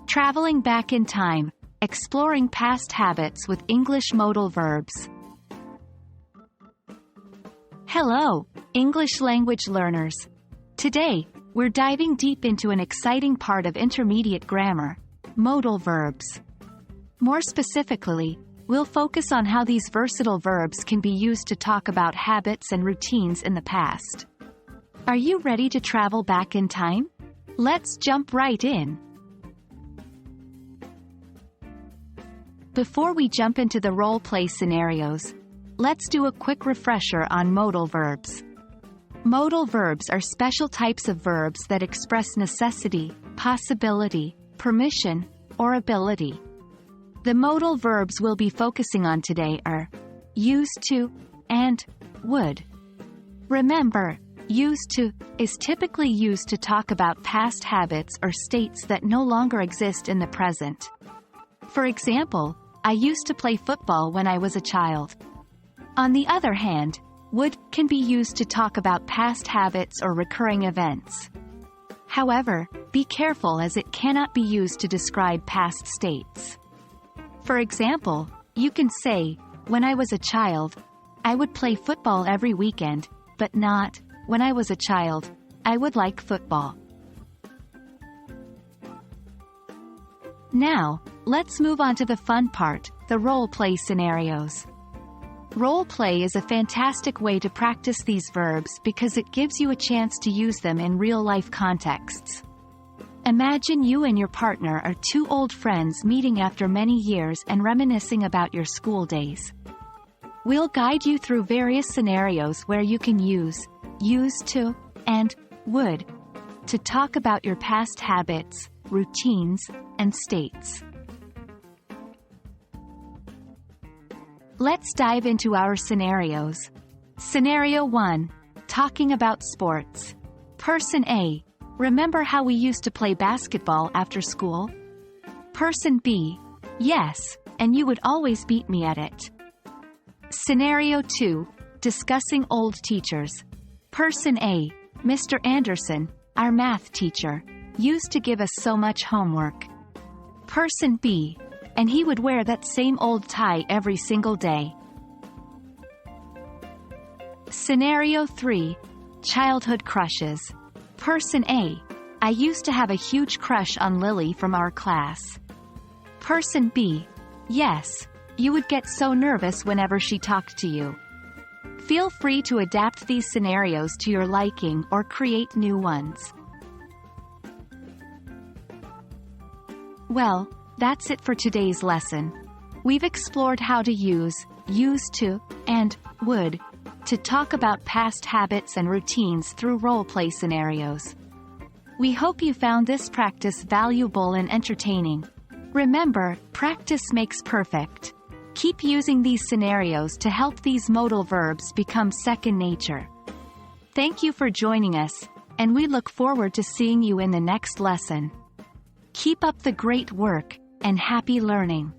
Traveling back in time, exploring past habits with English modal verbs. Hello, English language learners. Today, we're diving deep into an exciting part of intermediate grammar, modal verbs. More specifically, we'll focus on how these versatile verbs can be used to talk about habits and routines in the past. Are you ready to travel back in time? Let's jump right in. Before we jump into the role-play scenarios, let's do a quick refresher on modal verbs. Modal verbs are special types of verbs that express necessity, possibility, permission, or ability. The modal verbs we'll be focusing on today are used to and would. Remember, used to is typically used to talk about past habits or states that no longer exist in the present. For example, I used to play football when I was a child. On the other hand, would can be used to talk about past habits or recurring events. However, be careful as it cannot be used to describe past states. For example, you can say, when I was a child, I would play football every weekend, but not, when I was a child, I would like football. Now, let's move on to the fun part, the role-play scenarios. Role-play is a fantastic way to practice these verbs because it gives you a chance to use them in real-life contexts. Imagine you and your partner are two old friends meeting after many years and reminiscing about your school days. We'll guide you through various scenarios where you can use used to and would to talk about your past habits, routines, and states. Let's dive into our scenarios. Scenario 1. Talking about sports. Person A. Remember how we used to play basketball after school? Person B. Yes, and you would always beat me at it. Scenario 2. Discussing old teachers. Person A. Mr. Anderson, our math teacher, used to give us so much homework. Person B. And he would wear that same old tie every single day. Scenario 3. Childhood crushes. Person A. I used to have a huge crush on Lily from our class. Person B. Yes, you would get so nervous whenever she talked to you. Feel free to adapt these scenarios to your liking or create new ones. Well, that's it for today's lesson. We've explored how to use used to and would to talk about past habits and routines through role-play scenarios. We hope you found this practice valuable and entertaining. Remember, practice makes perfect. Keep using these scenarios to help these modal verbs become second nature. Thank you for joining us, and we look forward to seeing you in the next lesson. Keep up the great work, and happy learning!